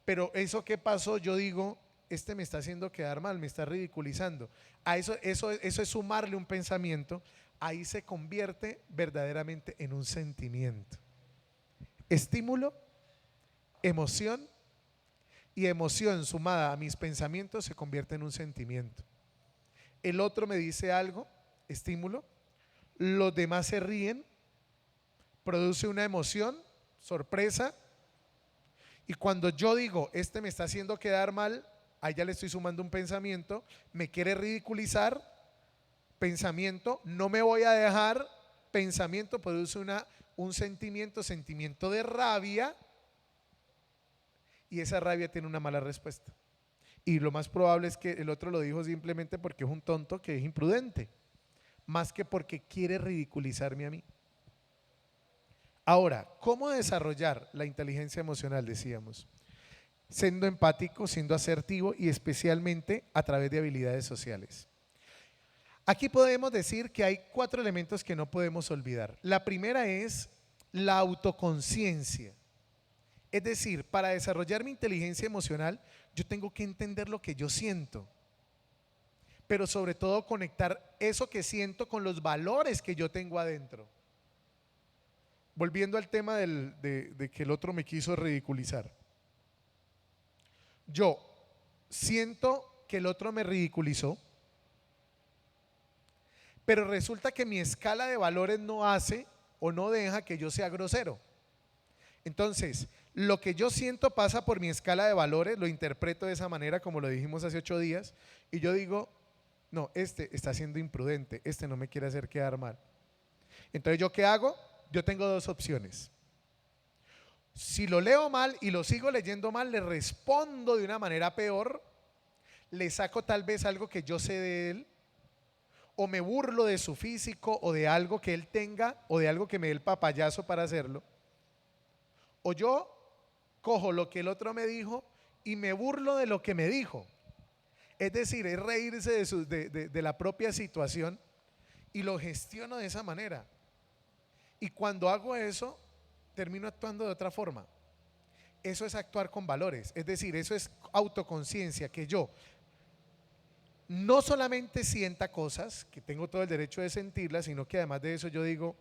pero eso que pasó, yo digo, este me está haciendo quedar mal, me está ridiculizando. A eso es sumarle un pensamiento, ahí se convierte verdaderamente en un sentimiento. Estímulo, emoción, y emoción sumada a mis pensamientos se convierte en un sentimiento. El otro me dice algo, estímulo, los demás se ríen, produce una emoción, sorpresa, y cuando yo digo, este me está haciendo quedar mal, ahí ya le estoy sumando un pensamiento, me quiere ridiculizar, pensamiento, no me voy a dejar, pensamiento, produce un sentimiento de rabia, y esa rabia tiene una mala respuesta. Y lo más probable es que el otro lo dijo simplemente porque es un tonto que es imprudente, más que porque quiere ridiculizarme a mí. Ahora, ¿cómo desarrollar la inteligencia emocional? Decíamos, siendo empático, siendo asertivo y especialmente a través de habilidades sociales. Aquí podemos decir que hay 4 elementos que no podemos olvidar. La primera es la autoconciencia. Es decir, para desarrollar mi inteligencia emocional, yo tengo que entender lo que yo siento, pero sobre todo conectar eso que siento con los valores que yo tengo adentro. Volviendo al tema de que el otro me quiso ridiculizar. Yo siento que el otro me ridiculizó, pero resulta que mi escala de valores no hace o no deja que yo sea grosero. Entonces, lo que yo siento pasa por mi escala de valores, lo interpreto de esa manera como lo dijimos hace 8 días, y yo digo, no, este está siendo imprudente, este no me quiere hacer quedar mal. Entonces, ¿yo qué hago? Yo tengo 2 opciones. Si lo leo mal y lo sigo leyendo mal, le respondo de una manera peor, le saco tal vez algo que yo sé de él, o me burlo de su físico o de algo que él tenga o de algo que me dé el papayazo para hacerlo, o yo cojo lo que el otro me dijo y me burlo de lo que me dijo. Es decir, es reírse de la propia situación y lo gestiono de esa manera. Y cuando hago eso, termino actuando de otra forma. Eso es actuar con valores, es decir, eso es autoconciencia, que yo no solamente sienta cosas, que tengo todo el derecho de sentirlas, sino que además de eso yo digo,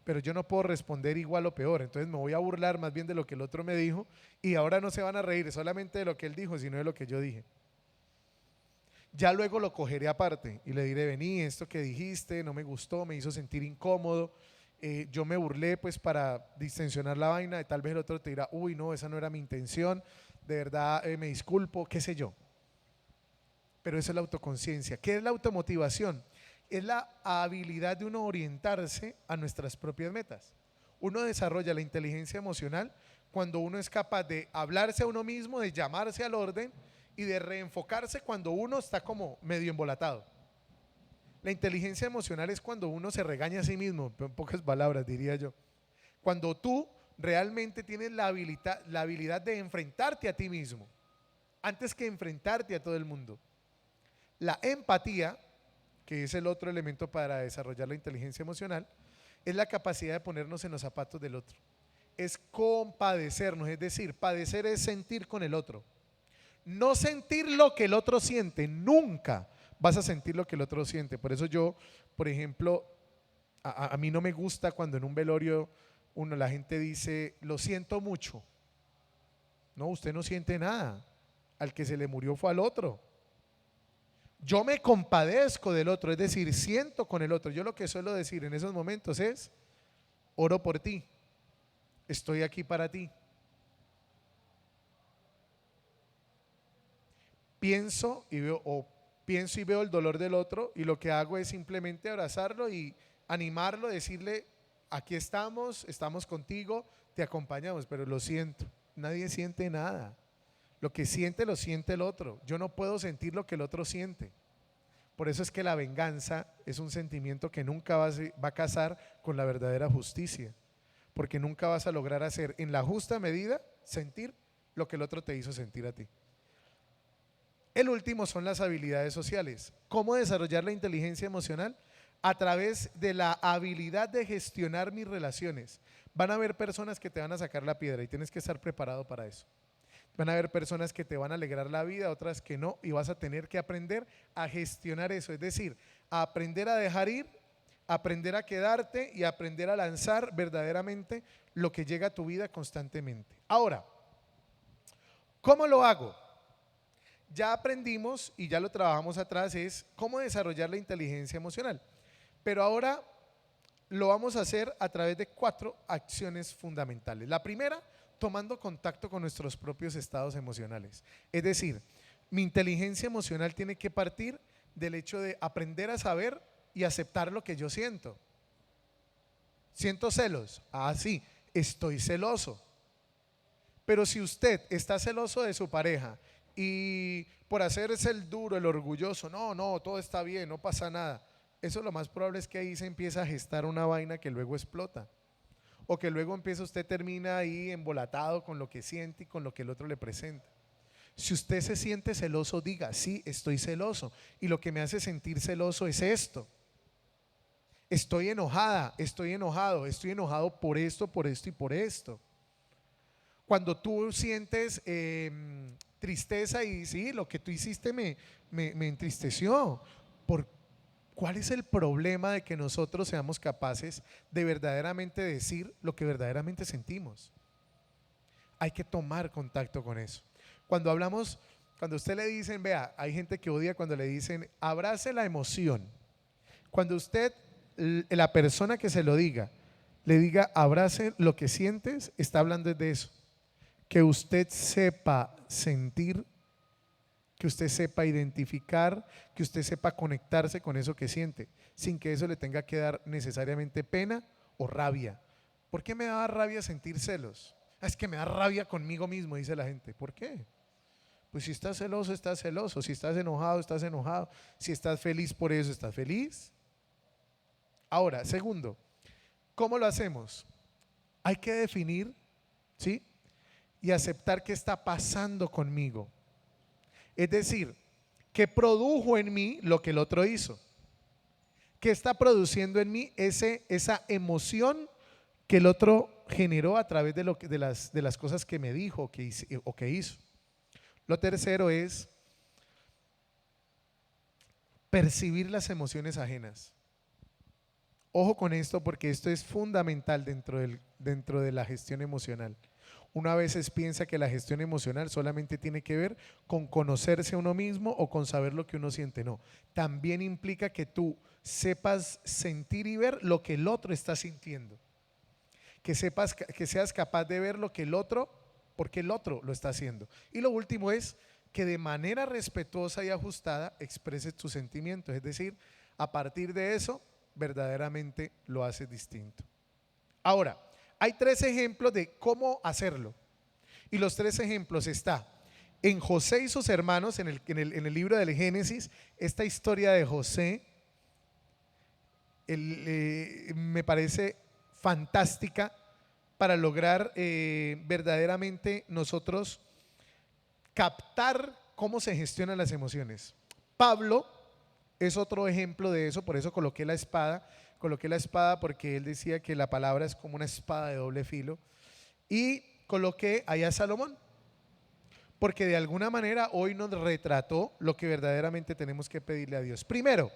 pero yo no puedo responder igual o peor, entonces me voy a burlar más bien de lo que el otro me dijo, y ahora no se van a reír solamente de lo que él dijo, sino de lo que yo dije. Ya luego lo cogeré aparte y le diré, vení, esto que dijiste no me gustó, me hizo sentir incómodo, yo me burlé pues para distensionar la vaina, y tal vez el otro te dirá, uy no, esa no era mi intención, de verdad me disculpo, qué sé yo. Pero eso es la autoconciencia. ¿Qué es la automotivación? Es la habilidad de uno orientarse a nuestras propias metas. Uno desarrolla la inteligencia emocional cuando uno es capaz de hablarse a uno mismo, de llamarse al orden y de reenfocarse cuando uno está como medio embolatado. La inteligencia emocional es cuando uno se regaña a sí mismo, en pocas palabras diría yo. Cuando tú realmente tienes la habilidad de enfrentarte a ti mismo, antes que enfrentarte a todo el mundo. La empatía, que es el otro elemento para desarrollar la inteligencia emocional, es la capacidad de ponernos en los zapatos del otro. Es compadecernos, es decir, padecer es sentir con el otro. No sentir lo que el otro siente, nunca vas a sentir lo que el otro siente. Por eso yo, por ejemplo, a mí no me gusta cuando en un velorio la gente dice, lo siento mucho. No, usted no siente nada. Al que se le murió fue al otro. Yo me compadezco del otro, es decir, siento con el otro. Yo lo que suelo decir en esos momentos es, oro por ti, estoy aquí para ti. Pienso y veo el dolor del otro, y lo que hago es simplemente abrazarlo y animarlo, decirle, aquí estamos contigo, te acompañamos, pero lo siento. Nadie siente nada. Lo que siente lo siente el otro. Yo no puedo sentir lo que el otro siente. Por eso es que la venganza es un sentimiento que nunca va a casar con la verdadera justicia, porque nunca vas a lograr hacer en la justa medida sentir lo que el otro te hizo sentir a ti. El último son las habilidades sociales. ¿Cómo desarrollar la inteligencia emocional? A través de la habilidad de gestionar mis relaciones. Van a haber personas que te van a sacar la piedra y tienes que estar preparado para eso. Van a haber personas que te van a alegrar la vida, otras que no, y vas a tener que aprender a gestionar eso, es decir, a aprender a dejar ir, aprender a quedarte y aprender a lanzar verdaderamente lo que llega a tu vida constantemente. Ahora, ¿cómo lo hago? Ya aprendimos y ya lo trabajamos atrás, es cómo desarrollar la inteligencia emocional. Pero ahora lo vamos a hacer a través de 4 acciones fundamentales. La primera, tomando contacto con nuestros propios estados emocionales. Es decir, mi inteligencia emocional tiene que partir del hecho de aprender a saber y aceptar lo que yo siento. ¿Siento celos? Ah, sí, estoy celoso. Pero si usted está celoso de su pareja y por hacerse el duro, el orgulloso, no, todo está bien, no pasa nada, eso lo más probable es que ahí se empieza a gestar una vaina que luego explota. O que luego empieza usted, termina ahí embolatado con lo que siente y con lo que el otro le presenta. Si usted se siente celoso, diga, sí, estoy celoso. Y lo que me hace sentir celoso es esto. Estoy enojada, estoy enojado por esto, por esto y por esto. Cuando tú sientes tristeza y sí, lo que tú hiciste me entristeció. ¿Cuál es el problema de que nosotros seamos capaces de verdaderamente decir lo que verdaderamente sentimos? Hay que tomar contacto con eso. Cuando hablamos, cuando a usted le dicen, vea, hay gente que odia cuando le dicen, abrace la emoción. Cuando usted, la persona que se lo diga, le diga, abrace lo que sientes, está hablando de eso. Que usted sepa sentir, que usted sepa identificar, que usted sepa conectarse con eso que siente, sin que eso le tenga que dar necesariamente pena o rabia. ¿Por qué me da rabia sentir celos? Es que me da rabia conmigo mismo, dice la gente. ¿Por qué? Pues si estás celoso, estás celoso. Si estás enojado, estás enojado. Si estás feliz por eso, estás feliz. Ahora, segundo, ¿cómo lo hacemos? Hay que definir, ¿sí? Y aceptar qué está pasando conmigo. Es decir, ¿qué produjo en mí lo que el otro hizo? ¿Qué está produciendo en mí esa emoción que el otro generó a través de las cosas que me dijo o que hizo? Lo tercero es percibir las emociones ajenas. Ojo con esto, porque esto es fundamental dentro de la gestión emocional. Una vez piensa que la gestión emocional solamente tiene que ver con conocerse a uno mismo o con saber lo que uno siente. No, también implica que tú sepas sentir y ver lo que el otro está sintiendo. Que seas capaz de ver lo que el otro, porque el otro lo está haciendo. Y lo último es que de manera respetuosa y ajustada expreses tus sentimientos. Es decir, a partir de eso, verdaderamente lo haces distinto. Ahora, hay 3 ejemplos de cómo hacerlo. Y los 3 ejemplos está en José y sus hermanos, en el libro del Génesis. Esta historia de José me parece fantástica para lograr verdaderamente nosotros captar cómo se gestionan las emociones. Pablo es otro ejemplo de eso, por eso coloqué la espada porque él decía que la palabra es como una espada de doble filo, y coloqué allá a Salomón, porque de alguna manera hoy nos retrató lo que verdaderamente tenemos que pedirle a Dios. Primero,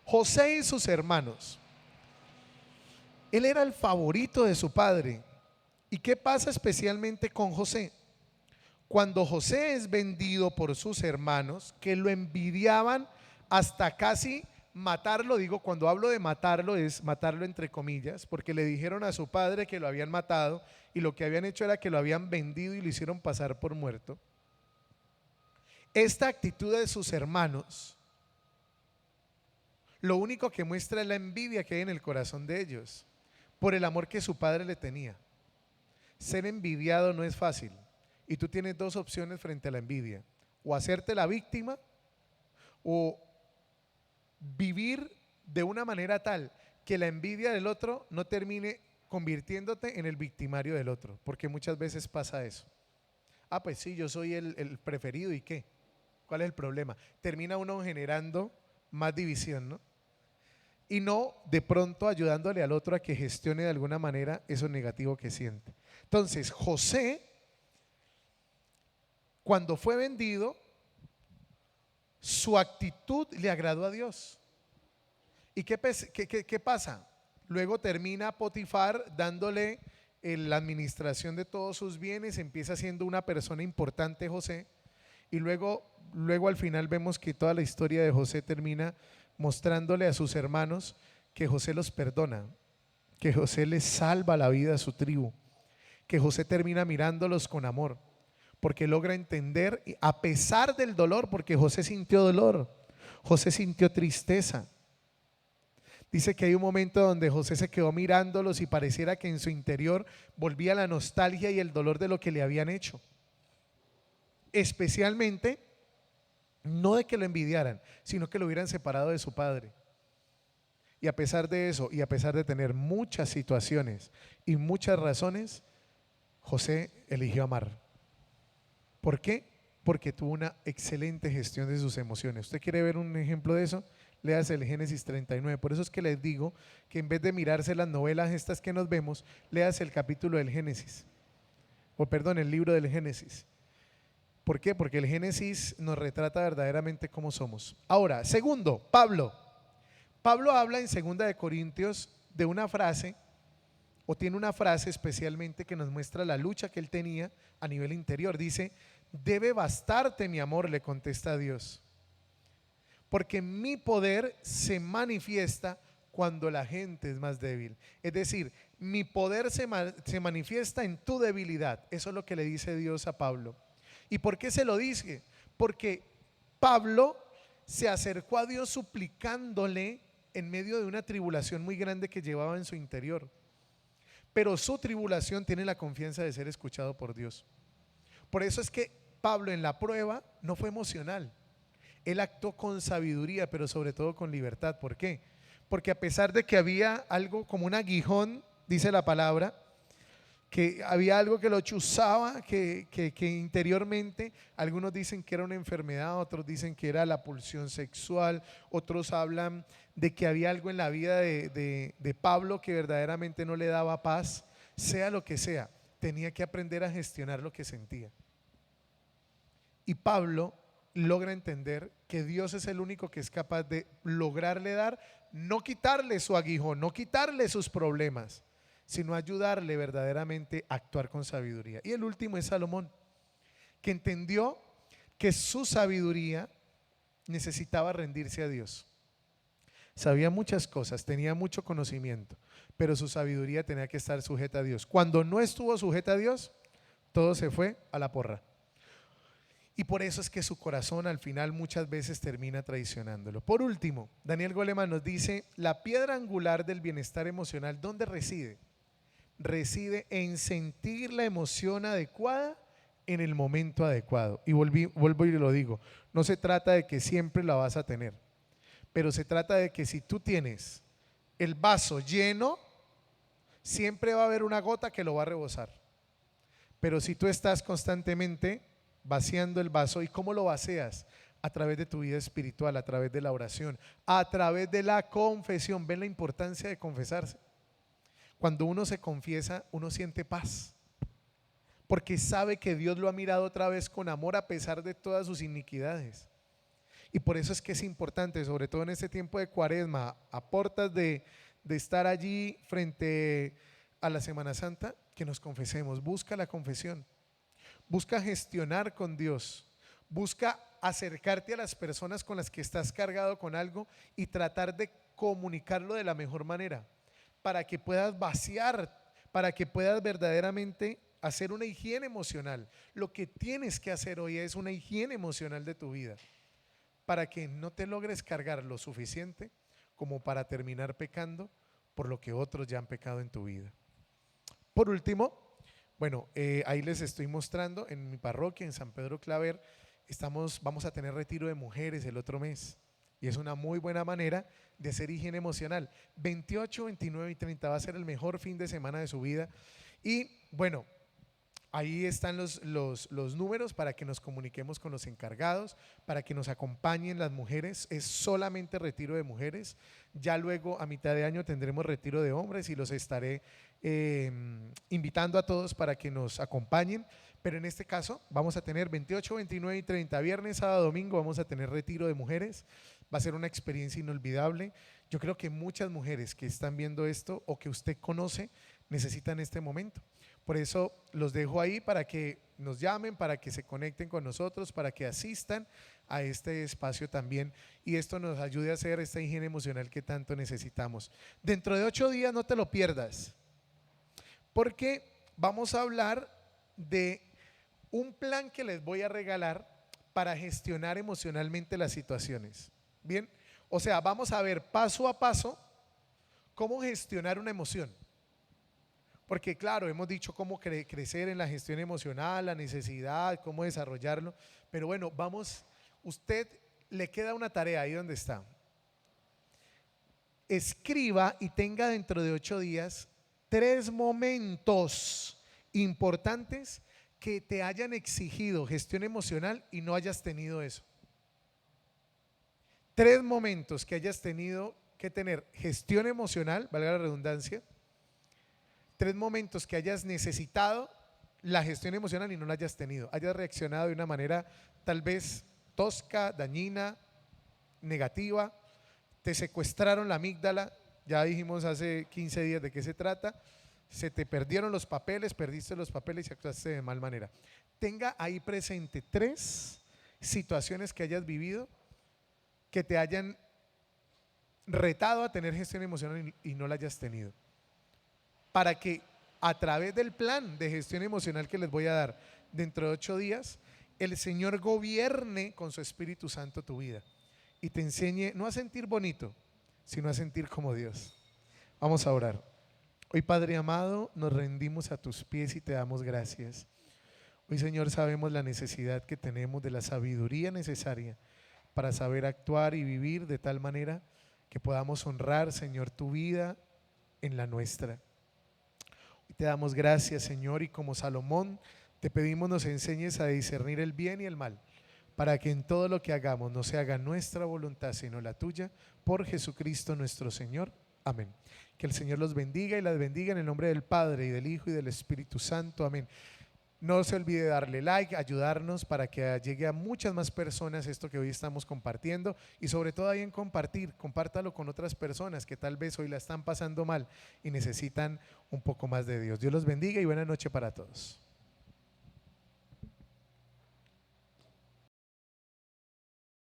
José y sus hermanos. Él era el favorito de su padre. ¿Y qué pasa especialmente con José? Cuando José es vendido por sus hermanos, que lo envidiaban hasta casi matarlo. Digo, cuando hablo de matarlo, es matarlo entre comillas, porque le dijeron a su padre que lo habían matado y lo que habían hecho era que lo habían vendido y lo hicieron pasar por muerto. Esta actitud de sus hermanos, lo único que muestra es la envidia que hay en el corazón de ellos por el amor que su padre le tenía. Ser envidiado no es fácil, y tú tienes 2 opciones frente a la envidia: o hacerte la víctima o vivir de una manera tal que la envidia del otro no termine convirtiéndote en el victimario del otro, porque muchas veces pasa eso. Ah, pues sí, yo soy el preferido, ¿y qué? ¿Cuál es el problema? Termina uno generando más división, ¿no? Y no de pronto ayudándole al otro a que gestione de alguna manera eso negativo que siente. Entonces, José, cuando fue vendido, su actitud le agradó a Dios. ¿Y qué pasa? Luego termina Potifar dándole la administración de todos sus bienes, empieza siendo una persona importante José, y luego al final vemos que toda la historia de José termina mostrándole a sus hermanos que José los perdona. que José le salva la vida a su tribu, que José termina mirándolos con amor, porque logra entender, a pesar del dolor, porque José sintió dolor, José sintió tristeza. Dice que hay un momento donde José se quedó mirándolos y pareciera que en su interior volvía la nostalgia y el dolor de lo que le habían hecho. Especialmente, no de que lo envidiaran, sino que lo hubieran separado de su padre. Y a pesar de eso, y a pesar de tener muchas situaciones y muchas razones, José eligió amar. ¿Por qué? Porque tuvo una excelente gestión de sus emociones. ¿Usted quiere ver un ejemplo de eso? Léase el Génesis 39. Por eso es que les digo que en vez de mirarse las novelas estas que nos vemos, léase el capítulo del Génesis. El libro del Génesis. ¿Por qué? Porque el Génesis nos retrata verdaderamente cómo somos. Ahora, segundo, Pablo habla en 2 Corintios de una frase, o tiene una frase especialmente que nos muestra la lucha que él tenía a nivel interior. Dice: debe bastarte mi amor, le contesta a Dios, porque mi poder se manifiesta cuando la gente es más débil. Es decir, mi poder se manifiesta en tu debilidad. Eso es lo que le dice Dios a Pablo. ¿Y por qué se lo dice? Porque Pablo se acercó a Dios suplicándole en medio de una tribulación muy grande que llevaba en su interior. Pero su tribulación tiene la confianza de ser escuchado por Dios. Por eso es que Pablo en la prueba no fue emocional. Él actuó con sabiduría, pero sobre todo con libertad. ¿Por qué? Porque a pesar de que había algo como un aguijón, dice la palabra, que había algo que lo chuzaba, que interiormente, algunos dicen que era una enfermedad, otros dicen que era la pulsión sexual, otros hablan de que había algo en la vida de Pablo que verdaderamente no le daba paz. Sea lo que sea, tenía que aprender a gestionar lo que sentía. Y Pablo logra entender que Dios es el único que es capaz de lograrle dar, no quitarle su aguijón, no quitarle sus problemas, sino ayudarle verdaderamente a actuar con sabiduría. Y el último es Salomón, que entendió que su sabiduría necesitaba rendirse a Dios. Sabía muchas cosas, tenía mucho conocimiento, pero su sabiduría tenía que estar sujeta a Dios. Cuando no estuvo sujeta a Dios, todo se fue a la porra. Y por eso es que su corazón al final muchas veces termina traicionándolo. Por último, Daniel Goleman nos dice: la piedra angular del bienestar emocional, ¿dónde reside? Reside en sentir la emoción adecuada en el momento adecuado. Y vuelvo y lo digo, no se trata de que siempre la vas a tener, pero se trata de que si tú tienes el vaso lleno, siempre va a haber una gota que lo va a rebosar. Pero si tú estás constantemente vaciando el vaso, ¿y cómo lo vacías? A través de tu vida espiritual, a través de la oración, a través de la confesión. ¿Ven la importancia de confesarse? Cuando uno se confiesa, uno siente paz, porque sabe que Dios lo ha mirado otra vez con amor a pesar de todas sus iniquidades. Y por eso es que es importante, sobre todo en este tiempo de Cuaresma, a portas de estar allí frente a la Semana Santa, que nos confesemos. Busca la confesión, busca gestionar con Dios, busca acercarte a las personas con las que estás cargado con algo y tratar de comunicarlo de la mejor manera, para que puedas vaciar, para que puedas verdaderamente hacer una higiene emocional. Lo que tienes que hacer hoy es una higiene emocional de tu vida, para que no te logres cargar lo suficiente como para terminar pecando por lo que otros ya han pecado en tu vida. Por último, ahí les estoy mostrando en mi parroquia, en San Pedro Claver, vamos a tener retiro de mujeres el otro mes. Y es una muy buena manera de hacer higiene emocional. 28, 29 y 30 va a ser el mejor fin de semana de su vida. Y bueno, ahí están los números para que nos comuniquemos con los encargados, para que nos acompañen las mujeres. Es solamente retiro de mujeres. Ya luego a mitad de año tendremos retiro de hombres y los estaré invitando a todos para que nos acompañen. Pero en este caso vamos a tener 28, 29 y 30, viernes, sábado, domingo, vamos a tener retiro de mujeres. Va a ser una experiencia inolvidable. Yo creo que muchas mujeres que están viendo esto o que usted conoce necesitan este momento. Por eso los dejo ahí para que nos llamen, para que se conecten con nosotros, para que asistan a este espacio también y esto nos ayude a hacer esta higiene emocional que tanto necesitamos. Dentro de 8 días no te lo pierdas, porque vamos a hablar de un plan que les voy a regalar para gestionar emocionalmente las situaciones. Bien, o sea, vamos a ver paso a paso cómo gestionar una emoción. Porque claro, hemos dicho cómo crecer en la gestión emocional, la necesidad, cómo desarrollarlo. Pero bueno, vamos, usted le queda una tarea ahí donde está. Escriba y tenga dentro de 8 días 3 momentos importantes que te hayan exigido gestión emocional y no hayas tenido eso. 3 momentos que hayas tenido que tener gestión emocional, valga la redundancia. 3 momentos que hayas necesitado la gestión emocional y no la hayas tenido. Hayas reaccionado de una manera tal vez tosca, dañina, negativa. Te secuestraron la amígdala. Ya dijimos hace 15 días de qué se trata. Se te perdieron los papeles, perdiste los papeles y actuaste de mal manera. Tenga ahí presente 3 situaciones que hayas vivido que te hayan retado a tener gestión emocional y no la hayas tenido, para que a través del plan de gestión emocional que les voy a dar dentro de 8 días, el Señor gobierne con su Espíritu Santo tu vida y te enseñe no a sentir bonito, sino a sentir como Dios. Vamos a orar. Hoy, Padre amado, nos rendimos a tus pies y te damos gracias. Hoy, Señor, sabemos la necesidad que tenemos de la sabiduría necesaria para saber actuar y vivir de tal manera que podamos honrar, Señor, tu vida en la nuestra. Hoy te damos gracias, Señor, y como Salomón te pedimos nos enseñes a discernir el bien y el mal, para que en todo lo que hagamos no se haga nuestra voluntad sino la tuya, por Jesucristo nuestro Señor. Amén. Que el Señor los bendiga y las bendiga en el nombre del Padre y del Hijo y del Espíritu Santo. Amén. No se olvide darle like, ayudarnos para que llegue a muchas más personas esto que hoy estamos compartiendo y sobre todo ahí en compartir, compártalo con otras personas que tal vez hoy la están pasando mal y necesitan un poco más de Dios. Dios los bendiga y buena noche para todos.